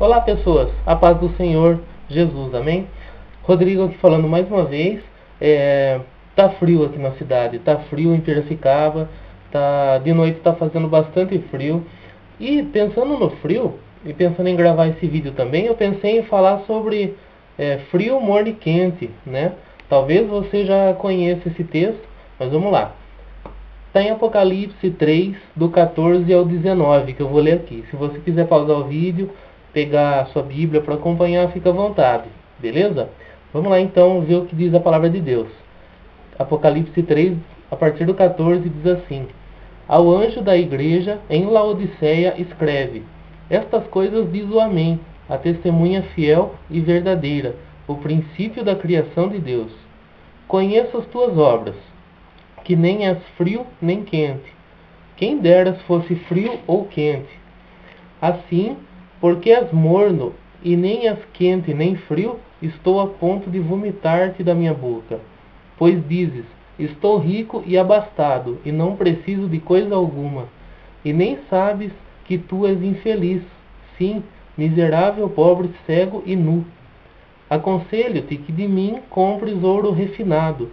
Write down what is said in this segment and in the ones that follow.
Olá pessoas, a paz do Senhor Jesus, amém? Rodrigo aqui falando mais uma vez. Tá frio aqui na cidade, tá frio em Piracicaba, de noite tá fazendo bastante frio. E pensando no frio, e pensando em gravar esse vídeo também, eu pensei em falar sobre frio, morno e quente, né? Talvez você já conheça esse texto, mas vamos lá. Está em Apocalipse 3, do 14 ao 19, que eu vou ler aqui. Se você quiser pausar o vídeo, pegar a sua Bíblia para acompanhar, fica à vontade, beleza? Vamos lá então ver o que diz a palavra de Deus. Apocalipse 3, a partir do 14, diz assim: Ao anjo da igreja em Laodiceia escreve: Estas coisas diz o Amém, a testemunha fiel e verdadeira, o princípio da criação de Deus. Conheço as tuas obras, que nem és frio nem quente. Quem deras fosse frio ou quente. Assim, porque és morno e nem és quente nem frio, estou a ponto de vomitar-te da minha boca. Pois dizes: estou rico e abastado, e não preciso de coisa alguma. E nem sabes que tu és infeliz, sim, miserável, pobre, cego e nu. Aconselho-te que de mim compres ouro refinado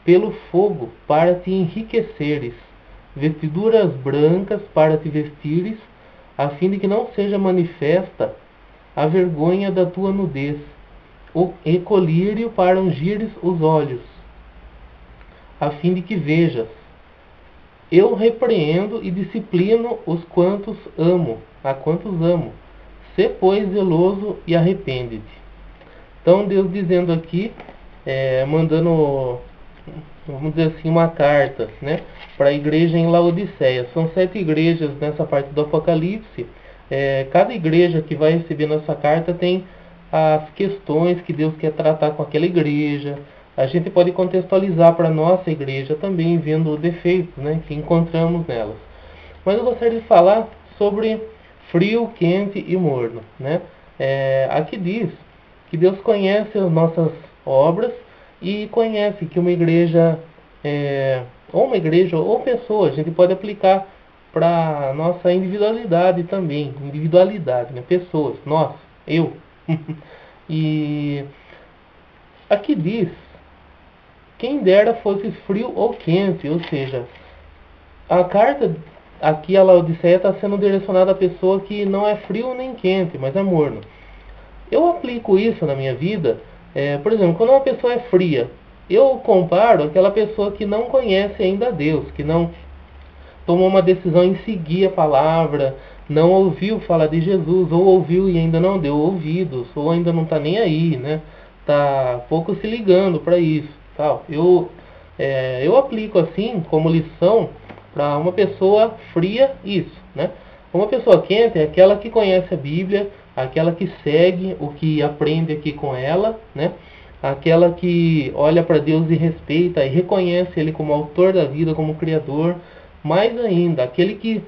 pelo fogo, para te enriqueceres, vestiduras brancas para te vestires, a fim de que não seja manifesta a vergonha da tua nudez, e colírio para ungires os olhos, a fim de que vejas. Eu repreendo e disciplino os quantos amo, a quantos amo. Sê, pois, zeloso e arrepende-te. Então Deus dizendo aqui, mandando, vamos dizer assim, uma carta, né, para a igreja em Laodiceia. São 7 igrejas nessa parte do Apocalipse. Cada igreja que vai recebendo essa carta tem as questões que Deus quer tratar com aquela igreja. A gente pode contextualizar para a nossa igreja também, vendo os defeitos, né, que encontramos nelas. Mas eu gostaria de falar sobre frio, quente e morno, né? Aqui diz que Deus conhece as nossas obras e conhece que uma igreja, ou pessoa, a gente pode aplicar para a nossa individualidade também. Individualidade, né? Pessoas, nós, eu. E aqui diz: quem dera fosse frio ou quente, ou seja, a carta aqui a Laodiceia está sendo direcionada a pessoa que não é frio nem quente, mas é morno. Eu aplico isso na minha vida, por exemplo, quando uma pessoa é fria, eu comparo aquela pessoa que não conhece ainda Deus, que não tomou uma decisão em seguir a palavra, não ouviu falar de Jesus, ou ouviu e ainda não deu ouvidos, ou ainda não está nem aí, né? Tá pouco se ligando para isso, tal. Eu aplico assim como lição para uma pessoa fria isso, né? Uma pessoa quente é aquela que conhece a Bíblia, aquela que segue o que aprende aqui com ela, né? Aquela que olha para Deus e respeita e reconhece Ele como autor da vida, como criador. Mais ainda, aquele que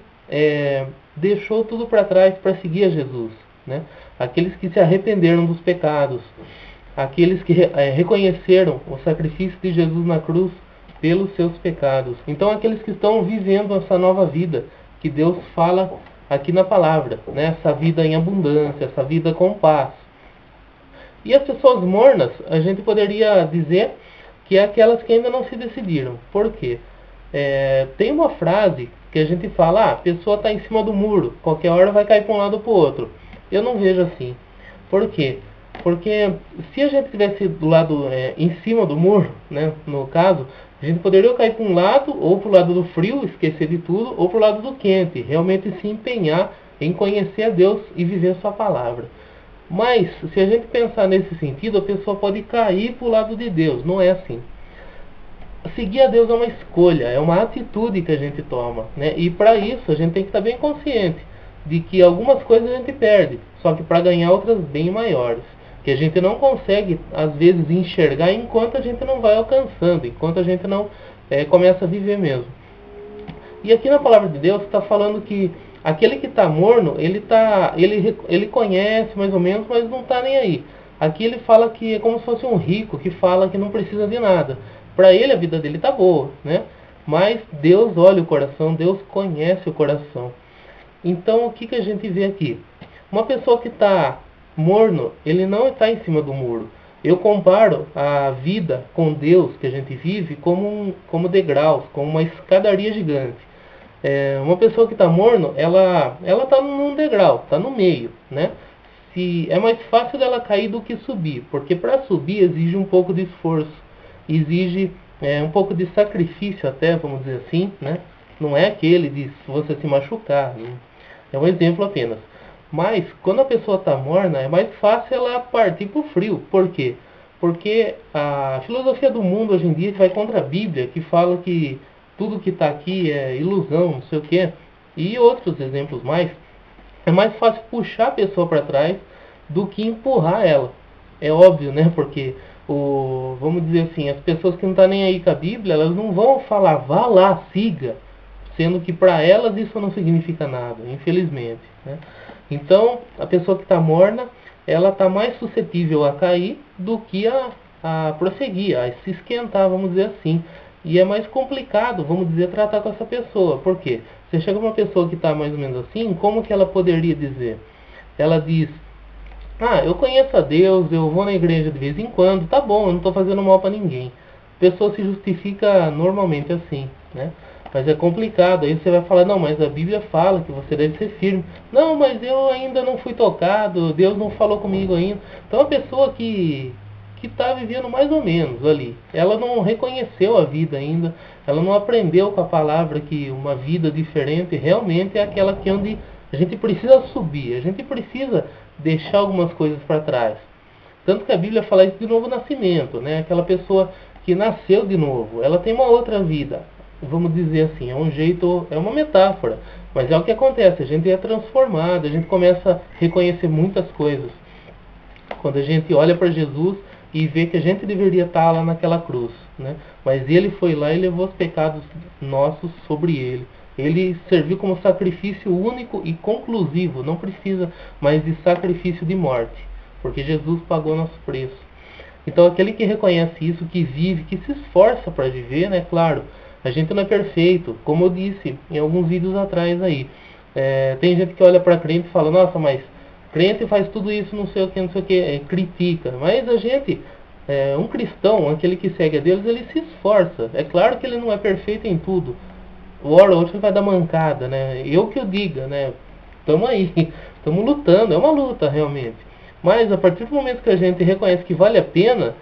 deixou tudo para trás para seguir a Jesus, né? Aqueles que se arrependeram dos pecados, aqueles que reconheceram o sacrifício de Jesus na cruz pelos seus pecados. Então, aqueles que estão vivendo essa nova vida que Deus fala aqui na palavra, né? Essa vida em abundância, essa vida com paz. E as pessoas mornas, a gente poderia dizer que é aquelas que ainda não se decidiram. Por quê? Tem uma frase que a gente fala: a pessoa está em cima do muro, qualquer hora vai cair para um lado ou para o outro. Eu não vejo assim. Por quê? Porque se a gente estivesse do lado, em cima do muro, né, no caso, a gente poderia cair para um lado, ou para o lado do frio, esquecer de tudo, ou para o lado do quente, realmente se empenhar em conhecer a Deus e viver sua palavra. Mas, se a gente pensar nesse sentido, a pessoa pode cair para o lado de Deus. Não é assim. Seguir a Deus é uma escolha, é uma atitude que a gente toma, né? E para isso a gente tem que estar bem consciente de que algumas coisas a gente perde, só que para ganhar outras bem maiores, que a gente não consegue às vezes enxergar enquanto a gente não vai alcançando, enquanto a gente não começa a viver mesmo. E aqui na palavra de Deus está falando que aquele que está morno, ele conhece mais ou menos, mas não está nem aí. Aqui ele fala que é como se fosse um rico que fala que não precisa de nada. Para ele a vida dele está boa, né? Mas Deus olha o coração, Deus conhece o coração. Então o que a gente vê aqui? Uma pessoa que está morno, ele não está em cima do muro. Eu comparo a vida com Deus que a gente vive como degraus, como uma escadaria gigante. Uma pessoa que está morno, ela está num degrau, está no meio, né? É mais fácil dela cair do que subir, porque para subir exige um pouco de esforço, exige um pouco de sacrifício até, vamos dizer assim, né? Não é aquele de você se machucar, né? É um exemplo apenas. Mas quando a pessoa está morna, é mais fácil ela partir para o frio. Por quê? Porque a filosofia do mundo hoje em dia vai contra a Bíblia, que fala que tudo que está aqui é ilusão, não sei o quê, e outros exemplos mais. É mais fácil puxar a pessoa para trás do que empurrar ela. É óbvio, né? Porque, vamos dizer assim, as pessoas que não estão nem aí com a Bíblia, elas não vão falar, vá lá, siga. Sendo que para elas isso não significa nada, infelizmente, né? Então, a pessoa que está morna, ela está mais suscetível a cair do que a prosseguir, a se esquentar, vamos dizer assim. E é mais complicado, vamos dizer, tratar com essa pessoa. Por quê? Você chega uma pessoa que está mais ou menos assim, como que ela poderia dizer? Ela diz, eu conheço a Deus, eu vou na igreja de vez em quando, tá bom, eu não estou fazendo mal para ninguém. A pessoa se justifica normalmente assim, né? Mas é complicado, aí você vai falar, não, mas a Bíblia fala que você deve ser firme. Não, mas eu ainda não fui tocado, Deus não falou comigo ainda. Então a pessoa que está vivendo mais ou menos ali, ela não reconheceu a vida ainda, ela não aprendeu com a palavra que uma vida diferente realmente é aquela que onde a gente precisa subir, a gente precisa deixar algumas coisas para trás. Tanto que a Bíblia fala isso de novo nascimento, né? Aquela pessoa que nasceu de novo, ela tem uma outra vida. Vamos dizer assim, é um jeito, é uma metáfora, mas é o que acontece, a gente é transformado, a gente começa a reconhecer muitas coisas. Quando a gente olha para Jesus e vê que a gente deveria estar lá naquela cruz, né? Mas ele foi lá e levou os pecados nossos sobre ele. Ele serviu como sacrifício único e conclusivo, não precisa mais de sacrifício de morte, porque Jesus pagou nosso preço. Então aquele que reconhece isso, que vive, que se esforça para viver, né? Claro, a gente não é perfeito, como eu disse em alguns vídeos atrás aí. Tem gente que olha para crente e fala, nossa, mas crente faz tudo isso, não sei o que, não sei o que, critica. Mas a gente, um cristão, aquele que segue a Deus, ele se esforça. É claro que ele não é perfeito em tudo. Hora ou outra ele vai dar mancada, né? Eu que eu diga, né? Estamos aí, estamos lutando, é uma luta realmente. Mas a partir do momento que a gente reconhece que vale a pena,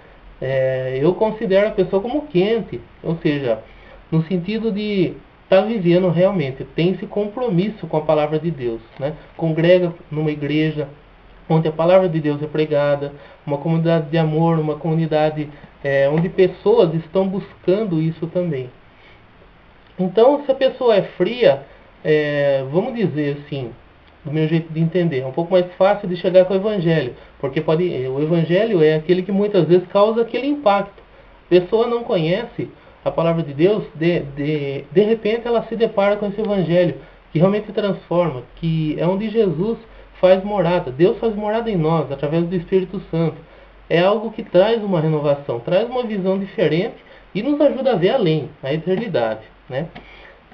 eu considero a pessoa como quente. Ou seja, no sentido de estar vivendo realmente, tem esse compromisso com a palavra de Deus, né? Congrega numa igreja onde a palavra de Deus é pregada, uma comunidade de amor, uma comunidade onde pessoas estão buscando isso também. Então, se a pessoa é fria, vamos dizer assim, do meu jeito de entender, é um pouco mais fácil de chegar com o Evangelho, porque o Evangelho é aquele que muitas vezes causa aquele impacto. A pessoa não conhece a palavra de Deus, de repente ela se depara com esse Evangelho, que realmente transforma, que é onde Jesus faz morada, Deus faz morada em nós, através do Espírito Santo. É algo que traz uma renovação, traz uma visão diferente e nos ajuda a ver além, a eternidade, né?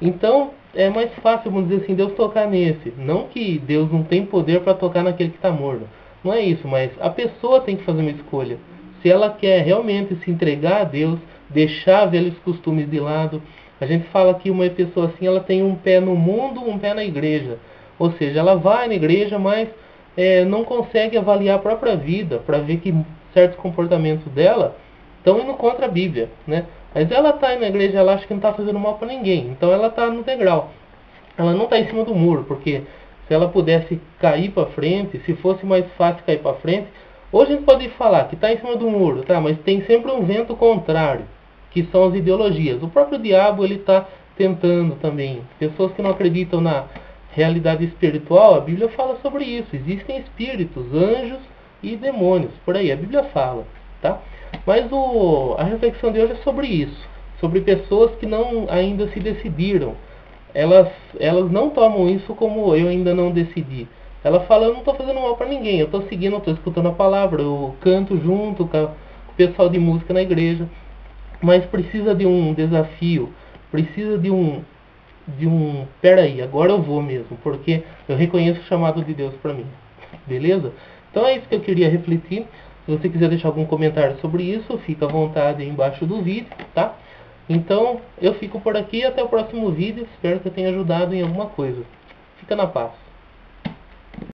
Então, é mais fácil, vamos dizer assim, Deus tocar nesse. Não que Deus não tem poder para tocar naquele que está morto. Não é isso, mas a pessoa tem que fazer uma escolha. Se ela quer realmente se entregar a Deus, deixar velhos costumes de lado. A gente fala que uma pessoa assim, ela tem um pé no mundo, um pé na igreja. Ou seja, ela vai na igreja, mas não consegue avaliar a própria vida para ver que certos comportamentos dela estão indo contra a Bíblia, né? Mas ela está aí na igreja, ela acha que não está fazendo mal para ninguém. Então ela está no degrau. Ela não está em cima do muro, porque se ela pudesse cair para frente, se fosse mais fácil cair para frente, hoje a gente pode falar que está em cima do muro, tá? Mas tem sempre um vento contrário, que são as ideologias. O próprio diabo ele está tentando também. Pessoas que não acreditam na realidade espiritual, a Bíblia fala sobre isso. Existem espíritos, anjos e demônios. Por aí, a Bíblia fala, tá? Mas a reflexão de hoje é sobre isso. Sobre pessoas que não ainda se decidiram. Elas não tomam isso como eu ainda não decidi. Ela fala, eu não estou fazendo mal para ninguém. Eu estou seguindo, eu estou escutando a palavra. Eu canto junto com o pessoal de música na igreja. Mas precisa de um desafio. Precisa de um peraí, agora eu vou mesmo. Porque eu reconheço o chamado de Deus para mim. beleza? Então é isso que eu queria refletir. Se você quiser deixar algum comentário sobre isso, fica à vontade aí embaixo do vídeo, tá? Então eu fico por aqui, até o próximo vídeo. Espero que eu tenha ajudado em alguma coisa. Fica na paz.